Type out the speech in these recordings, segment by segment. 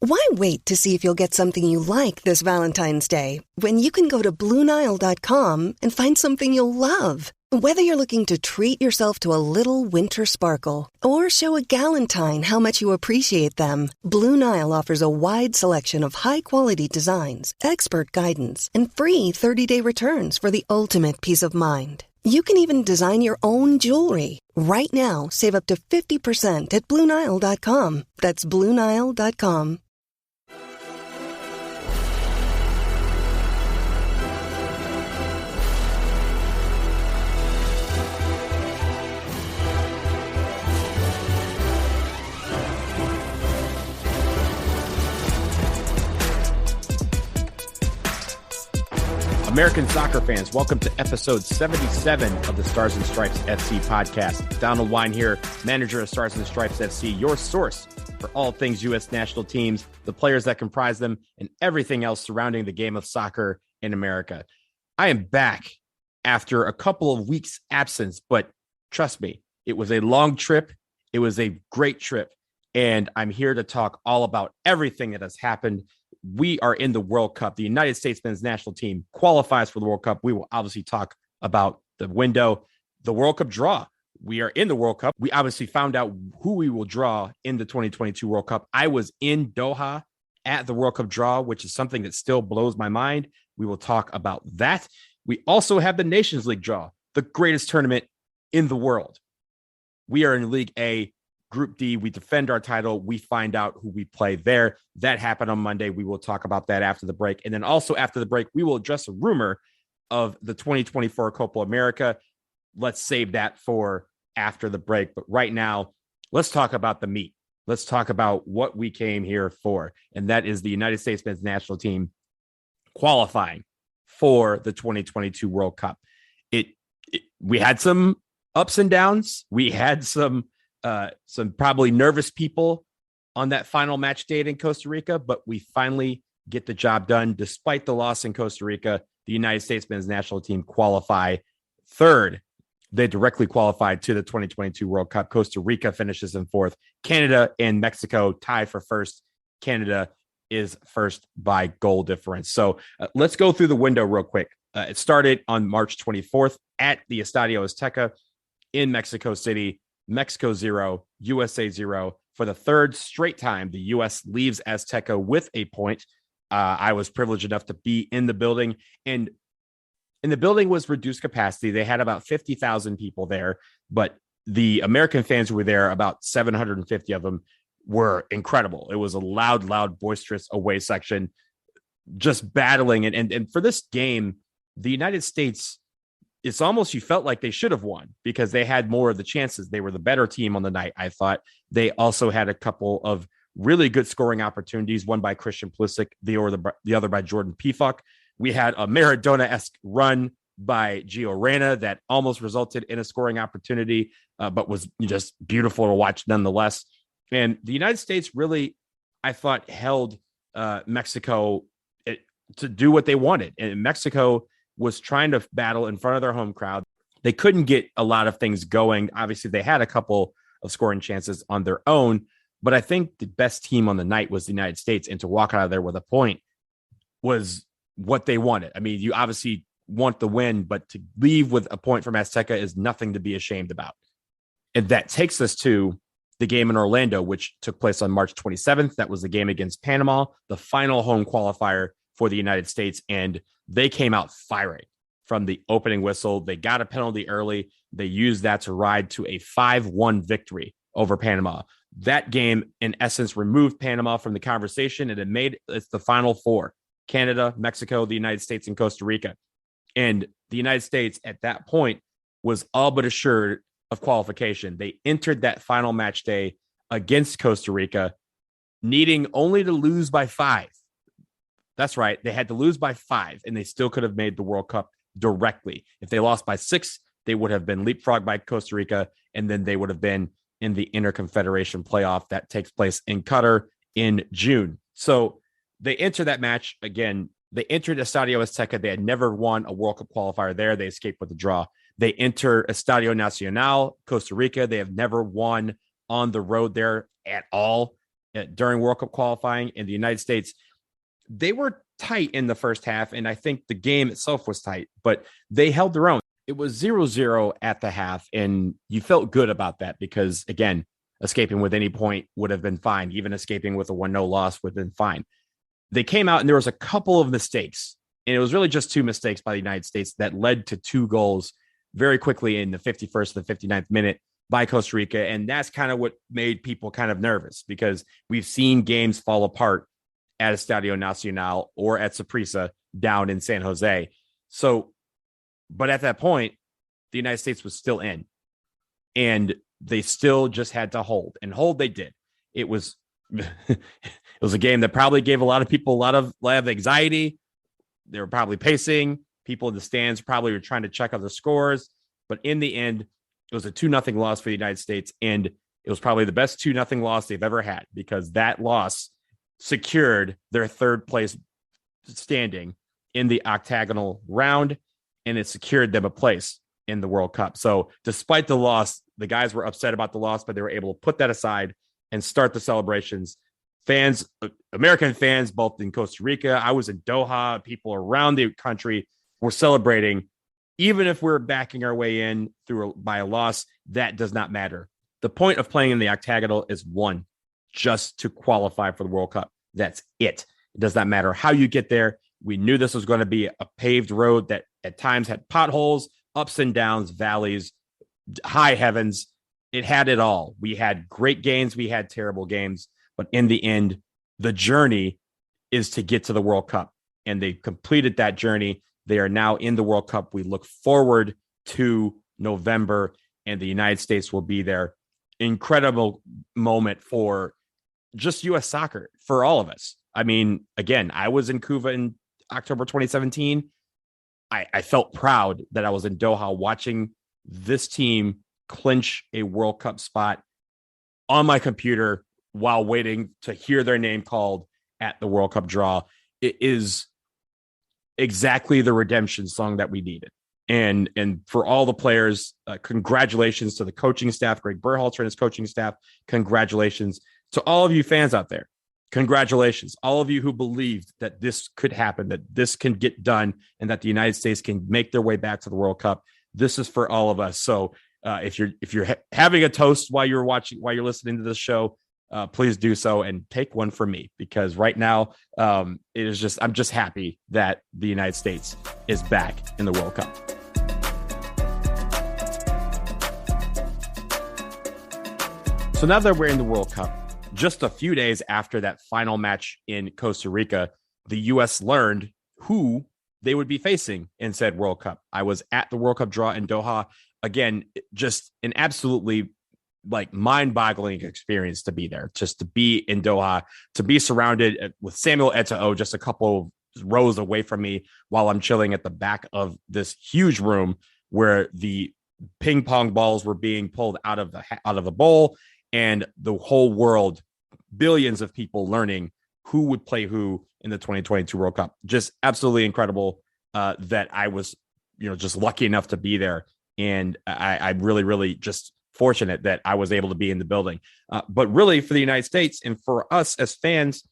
Why wait to see if you'll get something you like this Valentine's Day when you can go to BlueNile.com and find something you'll love? Whether you're looking to treat yourself to a little winter sparkle or show a galentine how much you appreciate them, Blue Nile offers a wide selection of high-quality designs, expert guidance, and free 30-day returns for the ultimate peace of mind. You can even design your own jewelry. Right now, save up to 50% at BlueNile.com. That's BlueNile.com. American soccer fans, welcome to episode 77 of the Stars and Stripes FC podcast. Donald Wine here, manager of Stars and Stripes FC, your source for all things U.S. national teams, the players that comprise them, and everything else surrounding the game of soccer in America. I am back after a couple of weeks absence, but trust me, it was a long trip. It was a great trip, and I'm here to talk all about everything that has happened. We are in the World Cup. The United States men's national team qualifies for the World Cup. We will obviously talk about the window, the World Cup draw. We are in the World Cup. We obviously found out who we will draw in the 2022 World Cup. I was in Doha at the World Cup draw, which is something that still blows my mind. We will talk about that. We also have the Nations League draw, the greatest tournament in the world. We are in League A. Group D, we defend our title. We find out who we play there. That happened on Monday. We will talk about that after the break. And then also after the break, we will address a rumor of the 2024 Copa America. Let's save that for after the break. But right now, let's talk about the meat. Let's talk about what we came here for. And that is the United States men's national team qualifying for the 2022 World Cup. We had some ups and downs. We had some probably nervous people on that final match date in Costa Rica, but we finally get the job done. Despite the loss in Costa Rica, the United States men's national team qualify third. They directly qualified to the 2022 World Cup. Costa Rica finishes in fourth. Canada and Mexico tie for first. Canada is first by goal difference. So let's go through the window real quick. It started on March 24th at the Estadio Azteca in Mexico City. Mexico 0, USA 0. For the third straight time, the U.S. leaves Azteca with a point. I was privileged enough to be in the building, and the building was reduced capacity. They had about 50,000 people there, but the American fans who were there, about 750 of them, were incredible. It was a loud, boisterous away section, just battling. And for this game, the United States, it's almost, you felt like they should have won because they had more of the chances. They were the better team on the night, I thought. They also had a couple of really good scoring opportunities, one by Christian Pulisic, the other by Jordan Pefok. We had a Maradona-esque run by Gio Reyna that almost resulted in a scoring opportunity, but was just beautiful to watch nonetheless. And the United States really, I thought, held Mexico to do what they wanted. And Mexico was trying to battle in front of their home crowd. They couldn't get a lot of things going. Obviously, they had a couple of scoring chances on their own, but I think the best team on the night was the United States, and to walk out of there with a point was what they wanted. I mean, you obviously want the win, but to leave with a point from Azteca is nothing to be ashamed about. And that takes us to the game in Orlando, which took place on March 27th. That was the game against Panama, the final home qualifier for the United States, and they came out firing from the opening whistle. They got a penalty early. They used that to ride to a 5-1 victory over Panama. That game, in essence, removed Panama from the conversation, and it's the final four: Canada, Mexico, the United States, and Costa Rica. And the United States at that point was all but assured of qualification. They entered that final match day against Costa Rica, needing only to lose by 5. That's right. They had to lose by 5, and they still could have made the World Cup directly. If they lost by 6, they would have been leapfrogged by Costa Rica, and then they would have been in the Interconfederation playoff that takes place in Qatar in June. So they enter that match again. They entered Estadio Azteca. They had never won a World Cup qualifier there. They escaped with a draw. They enter Estadio Nacional, Costa Rica. They have never won on the road there at all. during World Cup qualifying in the United States. They were tight in the first half, and I think the game itself was tight, but they held their own. It was 0-0 at the half, and you felt good about that because, again, escaping with any point would have been fine. Even escaping with a 1-0 loss would have been fine. They came out, and there was a couple of mistakes, and it was really just two mistakes by the United States that led to two goals very quickly in the 51st and the 59th minute by Costa Rica, and that's kind of what made people kind of nervous because we've seen games fall apart at Estadio Nacional or at Saprissa down in San Jose. So, but at that point, the United States was still in, and they still just had to hold, and hold they did. It was it was a game that probably gave a lot of people a lot of anxiety. They were probably pacing. People in the stands probably were trying to check out the scores, but in the end, it was a 2-0 loss for the United States, and it was probably the best 2-0 loss they've ever had because that loss secured their third place standing in the octagonal round, and it secured them a place in the World Cup. So despite the loss, the guys were upset about the loss, but they were able to put that aside and start the celebrations. Fans, American fans, both in Costa Rica, I was in Doha, people around the country were celebrating. Even if we're backing our way in by a loss, that does not matter. The point of playing in the octagonal is one, just to qualify for the World Cup. That's it. It does not matter how you get there. We knew this was going to be a paved road that at times had potholes, ups and downs, valleys, high heavens. It had it all. We had great games. We had terrible games. But in the end, the journey is to get to the World Cup. And they completed that journey. They are now in the World Cup. We look forward to November, and the United States will be there. Incredible moment for just U.S. soccer, for all of us. I mean, again, I was in Cuba in October 2017. I felt proud that I was in Doha watching this team clinch a World Cup spot on my computer while waiting to hear their name called at the World Cup draw. It is exactly the redemption song that we needed. And for all the players, congratulations to the coaching staff, Greg Berhalter and his coaching staff. Congratulations to all of you fans out there. Congratulations. All of you who believed that this could happen, that this can get done, and that the United States can make their way back to the World Cup. This is for all of us. So if you're having a toast while you're listening to this show, please do so and take one for me, because right now I'm just happy that the United States is back in the World Cup. So now that we're in the World Cup, just a few days after that final match in Costa Rica, the U.S. learned who they would be facing in said World Cup. I was at the World Cup draw in Doha. Again, just an absolutely mind-boggling experience to be there, just to be in Doha, to be surrounded with Samuel Eto'o just a couple of rows away from me while I'm chilling at the back of this huge room where the ping pong balls were being pulled out of the bowl, and the whole world, billions of people learning who would play who in the 2022 World Cup. Just absolutely incredible that I was, just lucky enough to be there. And I'm really, really just fortunate that I was able to be in the building. But really, for the United States and for us as fans,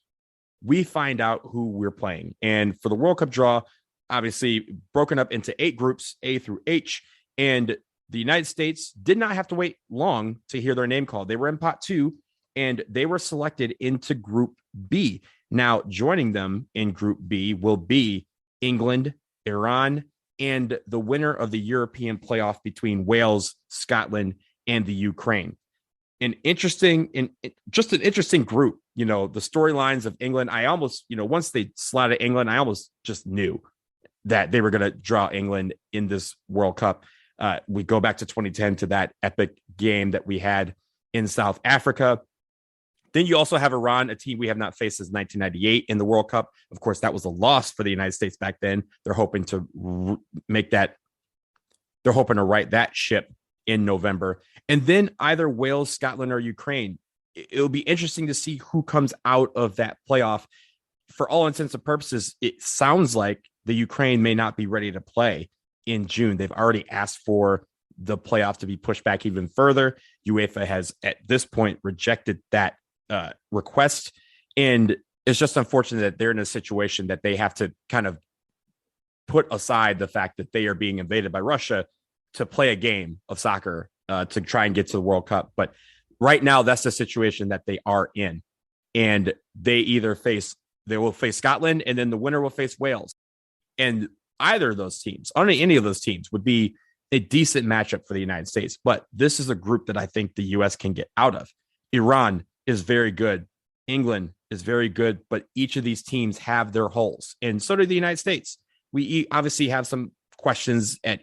we find out who we're playing. And for the World Cup draw, obviously broken up into 8 groups, A through H. And the United States did not have to wait long to hear their name called. They were in pot 2, and they were selected into Group B. Now, joining them in Group B will be England, Iran, and the winner of the European playoff between Wales, Scotland, and the Ukraine. Just an interesting group. The storylines of England, I almost, once they slotted England, I almost just knew that they were going to draw England in this World Cup. We go back to 2010 to that epic game that we had in South Africa. Then you also have Iran, a team we have not faced since 1998 in the World Cup. Of course, that was a loss for the United States back then. They're hoping to right that ship in November. And then either Wales, Scotland, or Ukraine. It'll be interesting to see who comes out of that playoff. For all intents and purposes, it sounds like the Ukraine may not be ready to play in June. They've already asked for the playoff to be pushed back even further. UEFA has at this point rejected that request. And it's just unfortunate that they're in a situation that they have to kind of put aside the fact that they are being invaded by Russia to play a game of soccer to try and get to the World Cup. But right now, that's the situation that they are in. And they will face Scotland, and then the winner will face Wales. And either of those teams, any of those teams, would be a decent matchup for the United States. But this is a group that I think the U.S. can get out of. Iran is very good. England is very good, but each of these teams have their holes, and so do the United States. We obviously have some questions at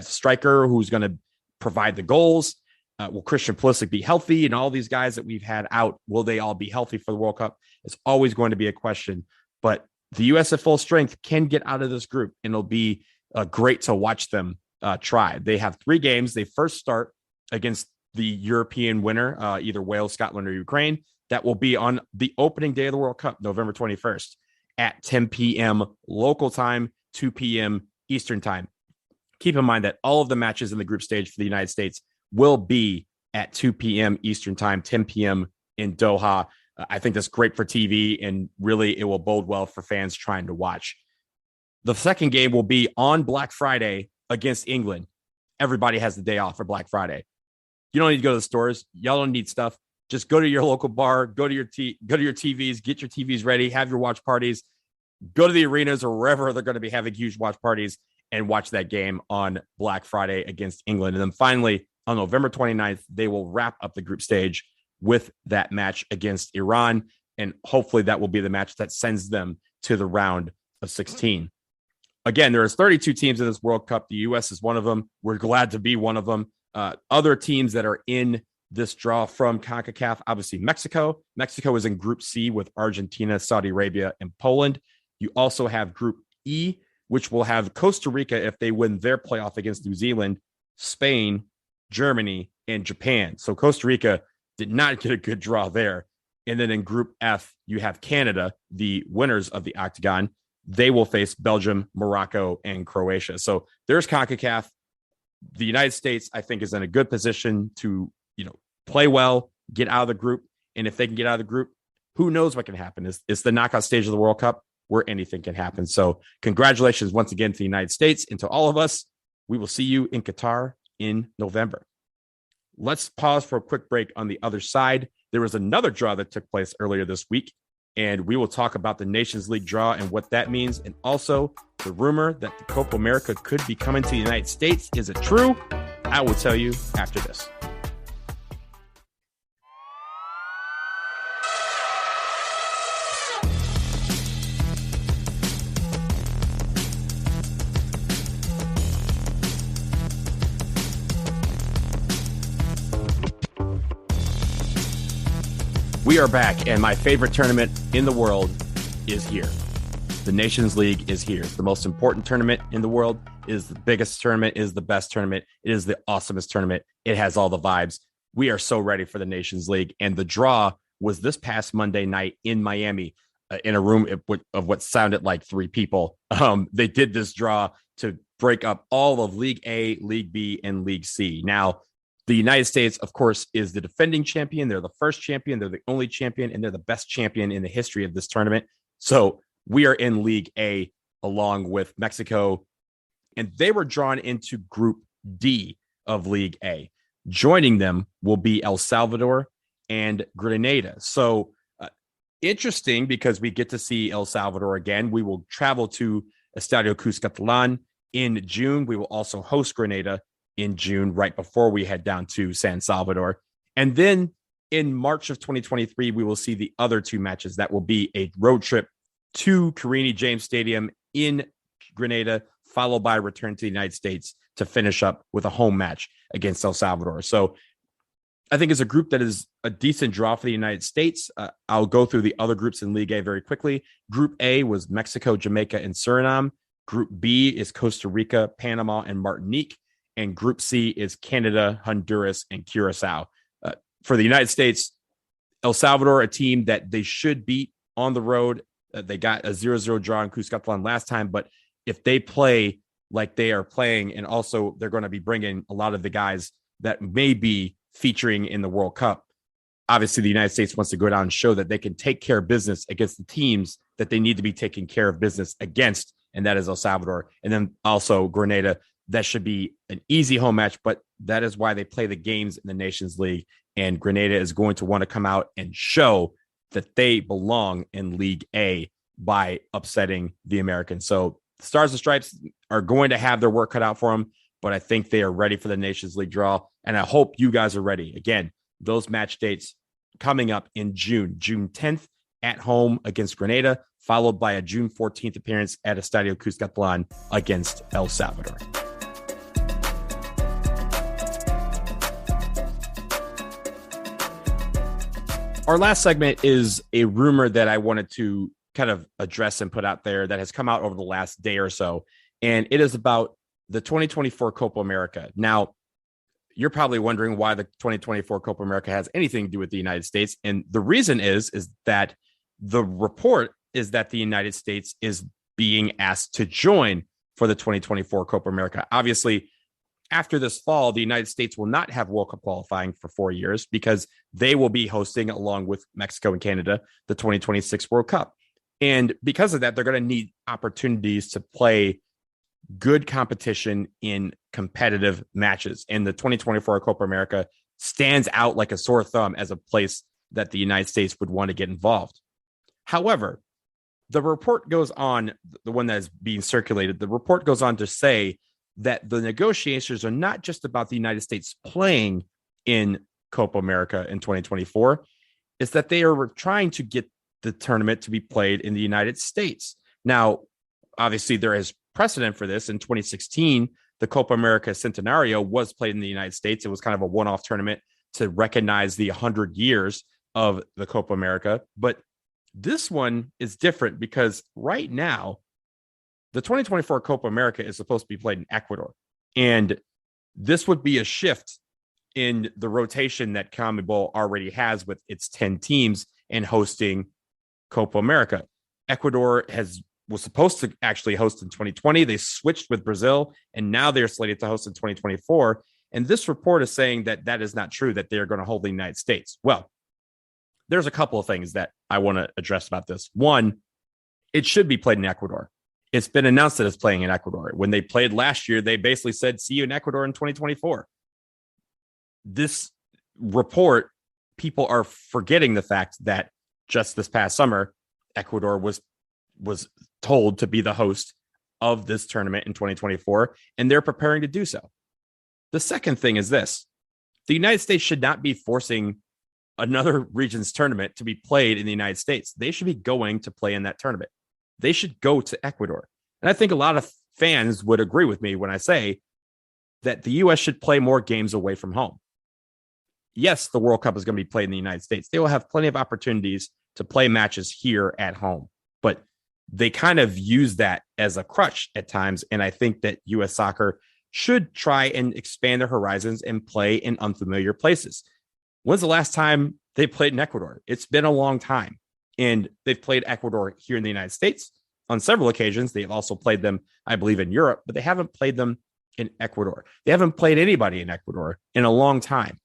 striker, who's going to provide the goals. Will Christian Pulisic be healthy? And all these guys that we've had out, will they all be healthy for the World Cup? It's always going to be a question. But the U.S. at full strength can get out of this group, and it'll be great to watch them try. They have 3 games. They first start against the European winner, either Wales, Scotland, or Ukraine. That will be on the opening day of the World Cup, November 21st at 10 p.m. local time, 2 p.m. Eastern time. Keep in mind that all of the matches in the group stage for the United States will be at 2 p.m. Eastern time, 10 p.m. in Doha. I think that's great for TV, and really it will bode well for fans trying to watch. The second game will be on Black Friday against England. Everybody has the day off for Black Friday. You don't need to go to the stores. Y'all don't need stuff. Just go to your local bar, go to your TVs, get your TVs ready, have your watch parties, go to the arenas or wherever they're going to be having huge watch parties, and watch that game on Black Friday against England. And then finally, on November 29th, they will wrap up the group stage with that match against Iran. And hopefully that will be the match that sends them to the round of 16. Again, there is 32 teams in this World Cup. The U.S. is one of them. We're glad to be one of them. Other teams that are in this draw from CONCACAF, obviously Mexico. Mexico is in Group C with Argentina, Saudi Arabia, and Poland. You also have Group E, which will have Costa Rica if they win their playoff against New Zealand, Spain, Germany, and Japan. So Costa Rica did not get a good draw there. And then in Group F, you have Canada, the winners of the Octagon. They will face Belgium, Morocco, and Croatia. So there's CONCACAF. The United States, I think, is in a good position to play well, get out of the group. And if they can get out of the group, who knows what can happen? It's the knockout stage of the World Cup where anything can happen. So congratulations once again to the United States and to all of us. We will see you in Qatar in November. Let's pause for a quick break. On the other side, there was another draw that took place earlier this week, and we will talk about the Nations League draw and what that means, and also the rumor that the Copa America could be coming to the United States. Is it true? I will tell you after this. We are back, and my favorite tournament in the world is here. The Nations League is here. It's the most important tournament in the world. It is the biggest tournament. It is the best tournament. It is the awesomest tournament. It has all the vibes. We are so ready for the Nations League, and the draw was this past Monday night in Miami, in a room of what sounded like 3 people. They did this draw to break up all of League A, League B, and League C. Now, the United States, of course, is the defending champion. They're the first champion. They're the only champion, and they're the best champion in the history of this tournament. So we are in League A along with Mexico, and they were drawn into Group D of League A. Joining them will be El Salvador and Grenada. So interesting, because we get to see El Salvador again. We will travel to Estadio Cuscatlán in June. We will also host Grenada in June, right before we head down to San Salvador. And then in March of 2023, we will see the other 2 matches. That will be a road trip to Carini James Stadium in Grenada, followed by a return to the United States to finish up with a home match against El Salvador. So I think it's a group that is a decent draw for the United States. I'll go through the other groups in League A very quickly. Group A was Mexico, Jamaica, and Suriname. Group B is Costa Rica, Panama, and Martinique. And Group C is Canada, Honduras, and Curacao. For the United States, El Salvador, a team that they should beat on the road. They got a 0-0 draw in Cuscatlán last time, but if they play like they are playing, and also they're going to be bringing a lot of the guys that may be featuring in the World Cup, obviously the United States wants to go down and show that they can take care of business against the teams that they need to be taking care of business against, and that is El Salvador. And then also Grenada. That should be an easy home match, but that is why they play the games in the Nations League. And Grenada is going to want to come out and show that they belong in League A by upsetting the Americans. So the Stars and Stripes are going to have their work cut out for them, but I think they are ready for the Nations League draw. And I hope you guys are ready. Again, those match dates coming up in June 10th at home against Grenada, followed by a June 14th appearance at Estadio Cuscatlán against El Salvador. Our last segment is a rumor that I wanted to kind of address and put out there that has come out over the last day or so, and it is about the 2024 Copa America. Now, you're probably wondering why the 2024 Copa America has anything to do with the United States, and the reason is that the report is that the United States is being asked to join for the 2024 Copa America. Obviously, after this fall, the United States will not have World Cup qualifying for 4 years because they will be hosting, along with Mexico and Canada, the 2026 World Cup. And because of that, they're going to need opportunities to play good competition in competitive matches. And the 2024 Copa America stands out like a sore thumb as a place that the United States would want to get involved. However, the report goes on, the one that is being circulated, the report goes on to say that the negotiations are not just about the United States playing in Copa America in 2024, it's that they are trying to get the tournament to be played in the United States. Now, obviously, there is precedent for this. In 2016, the Copa America Centenario was played in the United States. It was kind of a one-off tournament to recognize the 100 years of the Copa America. But this one is different because right now, the 2024 Copa America is supposed to be played in Ecuador. And this would be a shift in the rotation that CONMEBOL already has with its 10 teams and hosting Copa America. Ecuador was supposed to actually host in 2020. They switched with Brazil, and now they're slated to host in 2024. And this report is saying that that is not true, that they are going to hold the United States. Well, there's a couple of things that I want to address about this. One, it should be played in Ecuador. It's been announced that it's playing in Ecuador. When they played last year, they basically said, see you in Ecuador in 2024. This report, people are forgetting the fact that just this past summer, Ecuador was told to be the host of this tournament in 2024, and they're preparing to do so. The second thing is this. The United States should not be forcing another region's tournament to be played in the United States. They should be going to play in that tournament. They should go to Ecuador. And I think a lot of fans would agree with me when I say that the U.S. should play more games away from home. Yes, the World Cup is going to be played in the United States. They will have plenty of opportunities to play matches here at home, but they kind of use that as a crutch at times. And I think that U.S. soccer should try and expand their horizons and play in unfamiliar places. When's the last time they played in Ecuador? It's been a long time. And they've played Ecuador here in the United States on several occasions. They've also played them, I believe, in Europe, but they haven't played them in Ecuador. They haven't played anybody in Ecuador in a long time.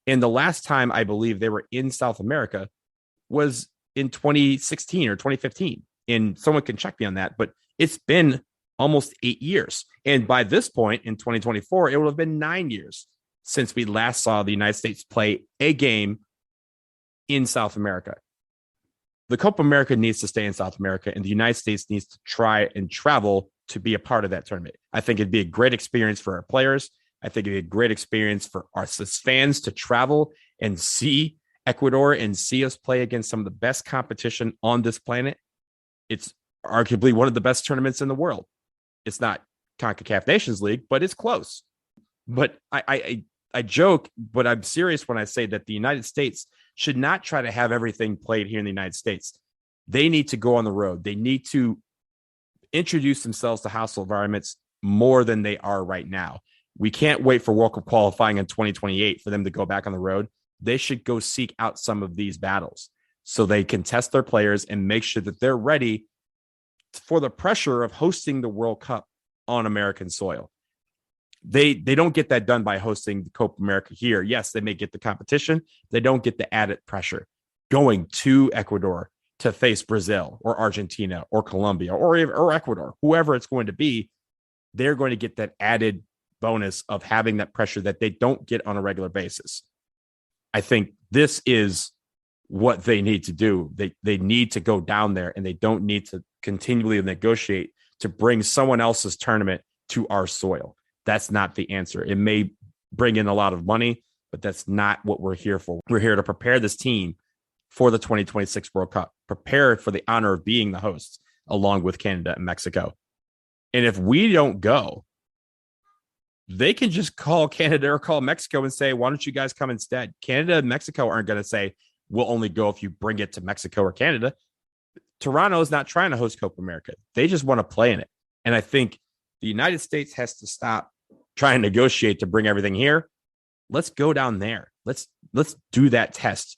And the last time I believe they were in South America was in 2016 or 2015. And someone can check me on that, but it's been almost 8 years. And by this point in 2024, it will have been 9 years since we last saw the United States play a game in South America. The Copa America needs to stay in South America, and the United States needs to try and travel to be a part of that tournament. I think it'd be a great experience for our players. I think it'd be a great experience for us as fans to travel and see Ecuador and see us play against some of the best competition on this planet. It's arguably one of the best tournaments in the world. It's not Concacaf Nations League, but it's close. But I joke, but I'm serious when I say that the United States should not try to have everything played here in the United States. They need to go on the road. They need to introduce themselves to hostile environments more than they are right now. We can't wait for World Cup qualifying in 2028 for them to go back on the road. They should go seek out some of these battles so they can test their players and make sure that they're ready for the pressure of hosting the World Cup on American soil. They don't get that done by hosting the Copa America here. Yes, they may get the competition. They don't get the added pressure going to Ecuador to face Brazil or Argentina or Colombia or Ecuador, whoever it's going to be. They're going to get that added bonus of having that pressure that they don't get on a regular basis. I think this is what they need to do. They need to go down there, and they don't need to continually negotiate to bring someone else's tournament to our soil. That's not the answer. It may bring in a lot of money, but that's not what we're here for. We're here to prepare this team for the 2026 World Cup, prepare for the honor of being the hosts along with Canada and Mexico. And if we don't go, they can just call Canada or call Mexico and say, why don't you guys come instead? Canada and Mexico aren't going to say, we'll only go if you bring it to Mexico or Canada. Toronto is not trying to host Copa America. They just want to play in it. And I think the United States has to stop trying to negotiate to bring everything here. Let's go down there. Let's do that test.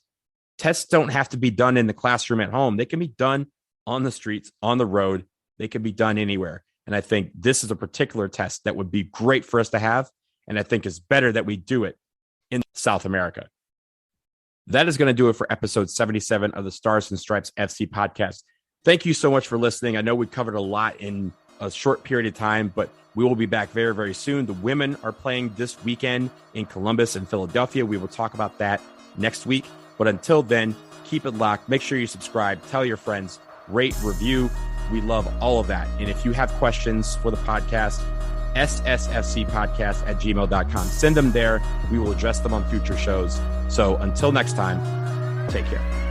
Tests don't have to be done in the classroom at home. They can be done on the streets, on the road. They can be done anywhere. And I think this is a particular test that would be great for us to have. And I think it's better that we do it in South America. That is going to do it for episode 77 of the Stars and Stripes FC podcast. Thank you so much for listening. I know we covered a lot in a short period of time, but we will be back very, very soon. The women are playing this weekend in Columbus and Philadelphia. We will talk about that next week. But until then, keep it locked. Make sure you subscribe, tell your friends, rate, review. We love all of that. And if you have questions for the podcast, SSFC Podcast at gmail.com. Send them there. We will address them on future shows. So until next time, take care.